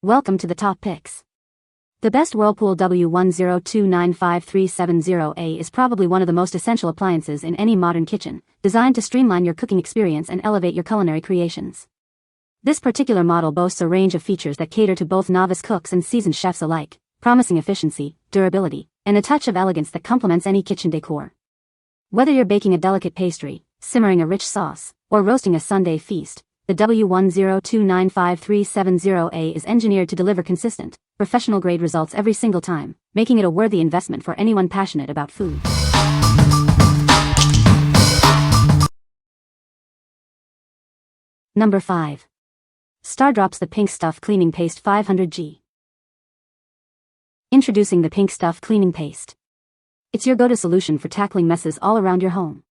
Welcome to the top picks. The best Whirlpool W10295370a is probably one of the most essential appliances in any modern kitchen, designed to streamline your cooking experience and elevate your culinary creations. This particular model boasts a range of features that cater to both novice cooks and seasoned chefs alike, promising efficiency, durability, and a touch of elegance that complements any kitchen decor. Whether you're baking a delicate pastry, simmering a rich sauce, or roasting a Sunday feast, the W10295370a is engineered to deliver consistent, professional-grade results every single time, making it a worthy investment for anyone passionate about food. Number 5. Stardrops The Pink Stuff Cleaning Paste 500G. Introducing the Pink Stuff Cleaning Paste. It's your go-to solution for tackling messes all around your home.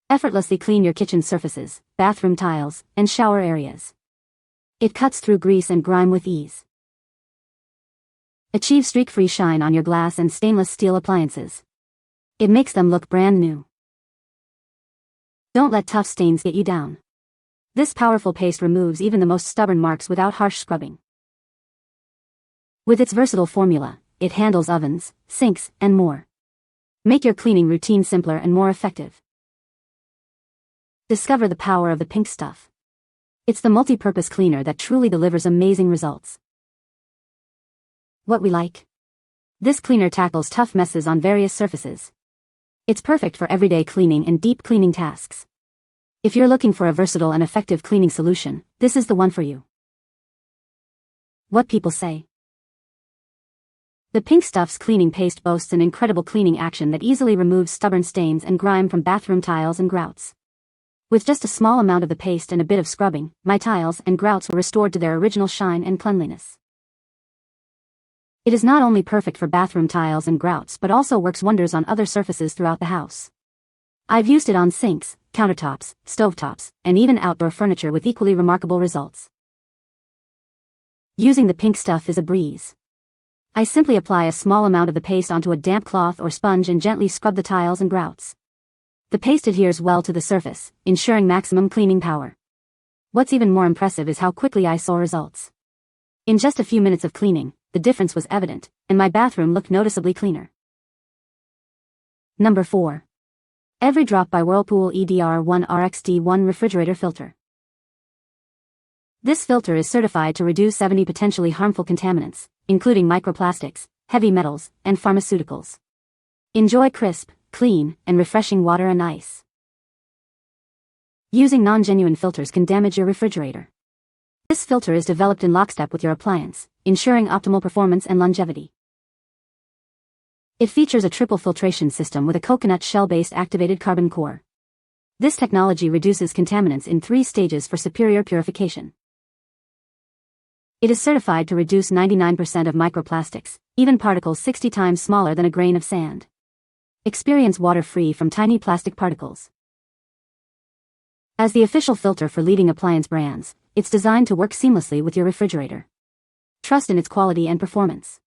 Effortlessly clean your kitchen surfaces, bathroom tiles, and shower areas. It cuts through grease and grime with ease. Achieve streak-free shine on your glass and stainless steel appliances. It makes them look brand new. Don't let tough stains get you down. This powerful paste removes even the most stubborn marks without harsh scrubbing. With its versatile formula, it handles ovens, sinks, and more. Make your cleaning routine simpler and more effective. Discover the power of the Pink Stuff. It's the multi-purpose cleaner that truly delivers amazing results. What we like. This cleaner tackles tough messes on various surfaces. It's perfect for everyday cleaning and deep cleaning tasks. If you're looking for a versatile and effective cleaning solution, this is the one for you. What people say. The Pink Stuff's cleaning paste boasts an incredible cleaning action that easily removes stubborn stains and grime from bathroom tiles and grouts. With just a small amount of the paste and a bit of scrubbing, my tiles and grouts were restored to their original shine and cleanliness. It is not only perfect for bathroom tiles and grouts but also works wonders on other surfaces throughout the house. I've used it on sinks, countertops, stovetops, and even outdoor furniture with equally remarkable results. Using the Pink Stuff is a breeze. I simply apply a small amount of the paste onto a damp cloth or sponge and gently scrub the tiles and grouts. The paste adheres well to the surface, ensuring maximum cleaning power. What's even more impressive is how quickly I saw results. In just a few minutes of cleaning, the difference was evident, and my bathroom looked noticeably cleaner. Number 4. EVERYDROP by Whirlpool EDR1RXD1 Refrigerator Filter. This filter is certified to reduce 70 potentially harmful contaminants, including microplastics, heavy metals, and pharmaceuticals. Enjoy crisp, clean, and refreshing water and ice. Using non-genuine filters can damage your refrigerator. This filter is developed in lockstep with your appliance, ensuring optimal performance and longevity. It features a triple filtration system with a coconut shell-based activated carbon core. This technology reduces contaminants in 3 stages for superior purification. It is certified to reduce 99% of microplastics, even particles 60 times smaller than a grain of sand. Experience water free from tiny plastic particles. As the official filter for leading appliance brands, it's designed to work seamlessly with your refrigerator. Trust in its quality and performance.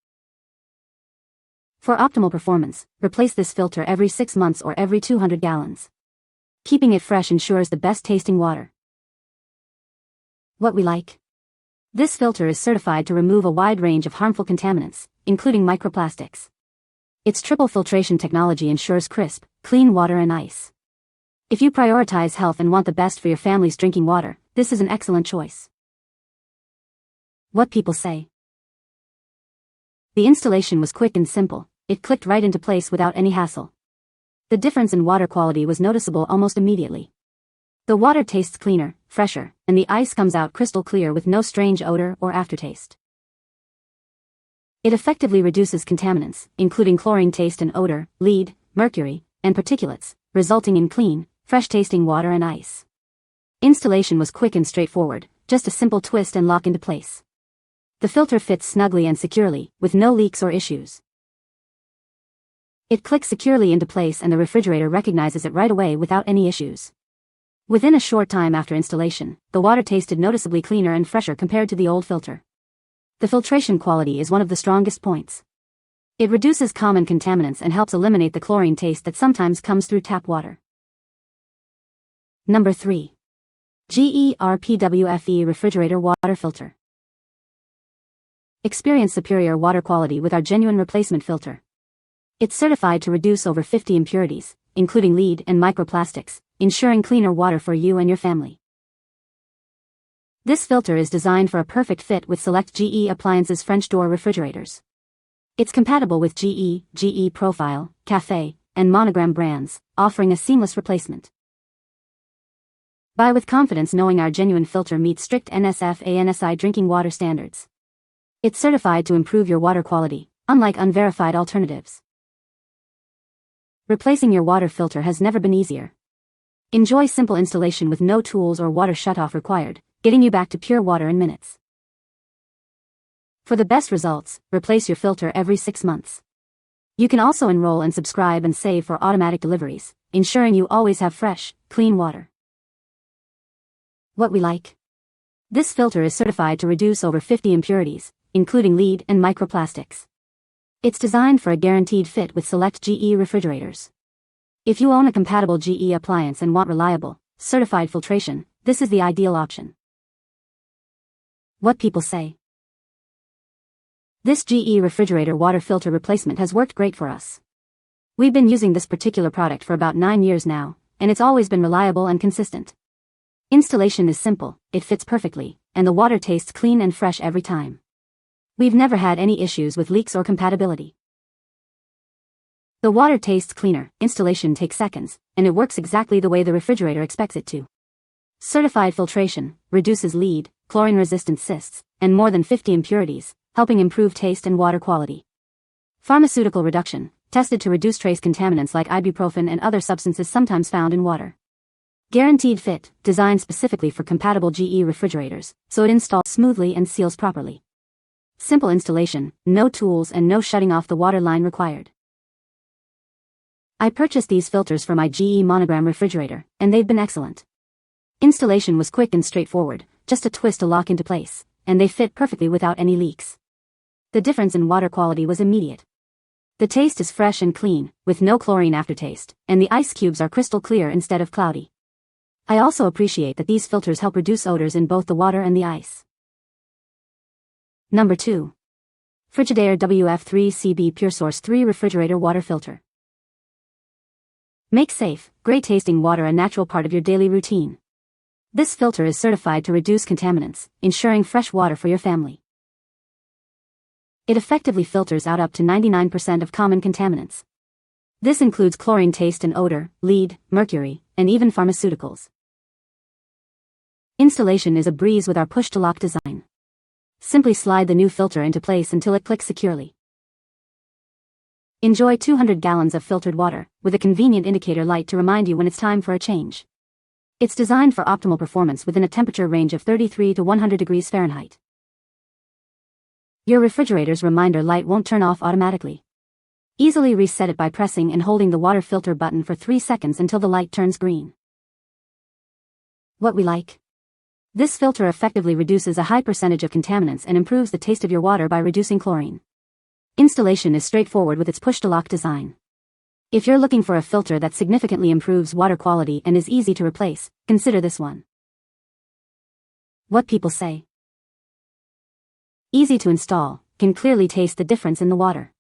For optimal performance, replace this filter every 6 months or every 200 gallons. Keeping it fresh ensures the best tasting water. What we like. This filter is certified to remove a wide range of harmful contaminants, including microplastics. Its triple filtration technology ensures crisp, clean water and ice. If you prioritize health and want the best for your family's drinking water, this is an excellent choice. What people say. The installation was quick and simple. It clicked right into place without any hassle. The difference in water quality was noticeable almost immediately. The water tastes cleaner, fresher, and the ice comes out crystal clear with no strange odor or aftertaste. It effectively reduces contaminants, including chlorine taste and odor, lead, mercury, and particulates, resulting in clean, fresh-tasting water and ice. Installation was quick and straightforward, just a simple twist and lock into place. The filter fits snugly and securely, with no leaks or issues. It clicks securely into place and the refrigerator recognizes it right away without any issues. Within a short time after installation, the water tasted noticeably cleaner and fresher compared to the old filter. The filtration quality is one of the strongest points. It reduces common contaminants and helps eliminate the chlorine taste that sometimes comes through tap water. Number 3. GE RPWFE Refrigerator Water Filter. Experience superior water quality with our genuine replacement filter. It's certified to reduce over 50 impurities, including lead and microplastics, ensuring cleaner water for you and your family. This filter is designed for a perfect fit with select GE Appliances French door refrigerators. It's compatible with GE Profile, Cafe, and Monogram brands, offering a seamless replacement. Buy with confidence knowing our genuine filter meets strict NSF/ANSI drinking water standards. It's certified to improve your water quality, unlike unverified alternatives. Replacing your water filter has never been easier. Enjoy simple installation with no tools or water shutoff required, getting you back to pure water in minutes. For the best results, replace your filter every 6 months. You can also enroll and subscribe and save for automatic deliveries, ensuring you always have fresh, clean water. What we like. This filter is certified to reduce over 50 impurities, including lead and microplastics. It's designed for a guaranteed fit with select GE refrigerators. If you own a compatible GE appliance and want reliable, certified filtration, this is the ideal option. What people say. This GE refrigerator water filter replacement has worked great for us. We've been using this particular product for about 9 years now, and it's always been reliable and consistent. Installation is simple, it fits perfectly, and the water tastes clean and fresh every time. We've never had any issues with leaks or compatibility. The water tastes cleaner, installation takes seconds, and it works exactly the way the refrigerator expects it to. Certified filtration, reduces lead, chlorine-resistant cysts, and more than 50 impurities, helping improve taste and water quality. Pharmaceutical reduction, tested to reduce trace contaminants like ibuprofen and other substances sometimes found in water. Guaranteed fit, designed specifically for compatible GE refrigerators, so it installs smoothly and seals properly. Simple installation, no tools and no shutting off the water line required. I purchased these filters for my GE Monogram refrigerator, and they've been excellent. Installation was quick and straightforward, just a twist to lock into place, and they fit perfectly without any leaks. The difference in water quality was immediate. The taste is fresh and clean, with no chlorine aftertaste, and the ice cubes are crystal clear instead of cloudy. I also appreciate that these filters help reduce odors in both the water and the ice. Number 2. Frigidaire WF3CB Pure Source 3 Refrigerator Water Filter. Make safe, great-tasting water a natural part of your daily routine. This filter is certified to reduce contaminants, ensuring fresh water for your family. It effectively filters out up to 99% of common contaminants. This includes chlorine taste and odor, lead, mercury, and even pharmaceuticals. Installation is a breeze with our push-to-lock design. Simply slide the new filter into place until it clicks securely. Enjoy 200 gallons of filtered water, with a convenient indicator light to remind you when it's time for a change. It's designed for optimal performance within a temperature range of 33 to 100 degrees Fahrenheit. Your refrigerator's reminder light won't turn off automatically. Easily reset it by pressing and holding the water filter button for 3 seconds until the light turns green. What we like. This filter effectively reduces a high percentage of contaminants and improves the taste of your water by reducing chlorine. Installation is straightforward with its push-to-lock design. If you're looking for a filter that significantly improves water quality and is easy to replace, consider this one. What people say. Easy to install, can clearly taste the difference in the water.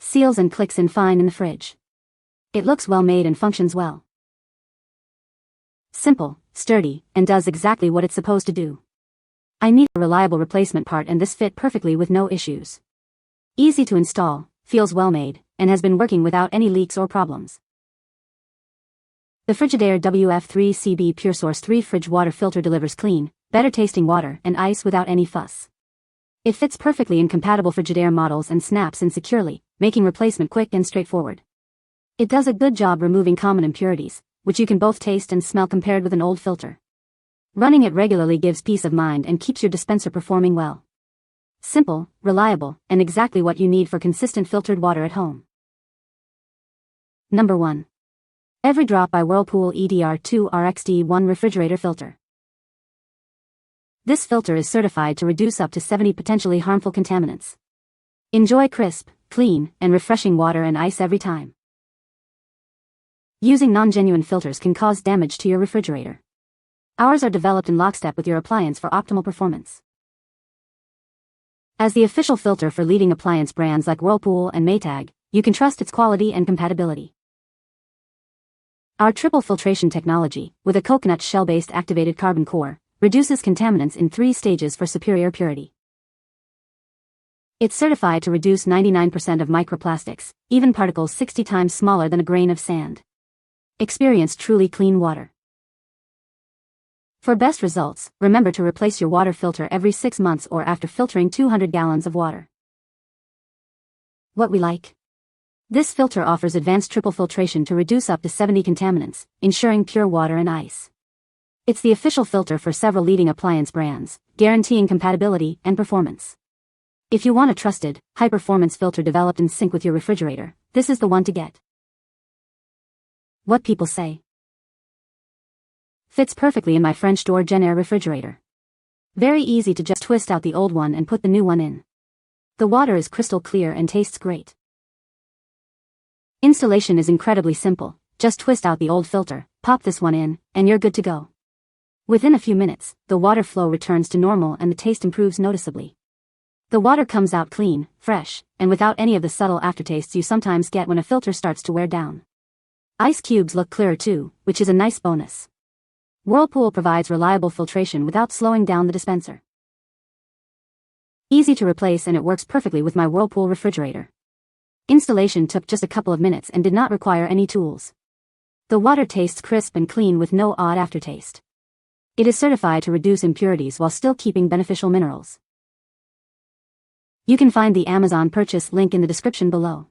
Seals and clicks in fine in the fridge. It looks well made and functions well. Simple, sturdy, and does exactly what it's supposed to do. I need a reliable replacement part and this fit perfectly with no issues. Easy to install, feels well made, and has been working without any leaks or problems. The Frigidaire WF3CB Pure Source 3 Fridge Water Filter delivers clean, better tasting water and ice without any fuss. It fits perfectly in compatible Frigidaire models and snaps in securely, making replacement quick and straightforward. It does a good job removing common impurities, which you can both taste and smell compared with an old filter. Running it regularly gives peace of mind and keeps your dispenser performing well. Simple, reliable, and exactly what you need for consistent filtered water at home. Number 1. EVERYDROP by Whirlpool EDR2 RXD1 Refrigerator Filter. This filter is certified to reduce up to 70 potentially harmful contaminants. Enjoy crisp, clean, and refreshing water and ice every time. Using non-genuine filters can cause damage to your refrigerator. Ours are developed in lockstep with your appliance for optimal performance. As the official filter for leading appliance brands like Whirlpool and Maytag, you can trust its quality and compatibility. Our triple filtration technology, with a coconut shell-based activated carbon core, reduces contaminants in 3 stages for superior purity. It's certified to reduce 99% of microplastics, even particles 60 times smaller than a grain of sand. Experience truly clean water. For best results, remember to replace your water filter every 6 months or after filtering 200 gallons of water. What we like. This filter offers advanced triple filtration to reduce up to 70 contaminants, ensuring pure water and ice. It's the official filter for several leading appliance brands, guaranteeing compatibility and performance. If you want a trusted, high-performance filter developed in sync with your refrigerator, this is the one to get. What people say. Fits perfectly in my French door Genaire refrigerator. Very easy to just twist out the old one and put the new one in. The water is crystal clear and tastes great. Installation is incredibly simple, just twist out the old filter, pop this one in, and you're good to go. Within a few minutes, the water flow returns to normal and the taste improves noticeably. The water comes out clean, fresh, and without any of the subtle aftertastes you sometimes get when a filter starts to wear down. Ice cubes look clearer too, which is a nice bonus. Whirlpool provides reliable filtration without slowing down the dispenser. Easy to replace, and it works perfectly with my Whirlpool refrigerator. Installation took just a couple of minutes and did not require any tools. The water tastes crisp and clean with no odd aftertaste. It is certified to reduce impurities while still keeping beneficial minerals. You can find the Amazon purchase link in the description below.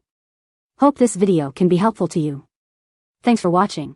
Hope this video can be helpful to you. Thanks for watching.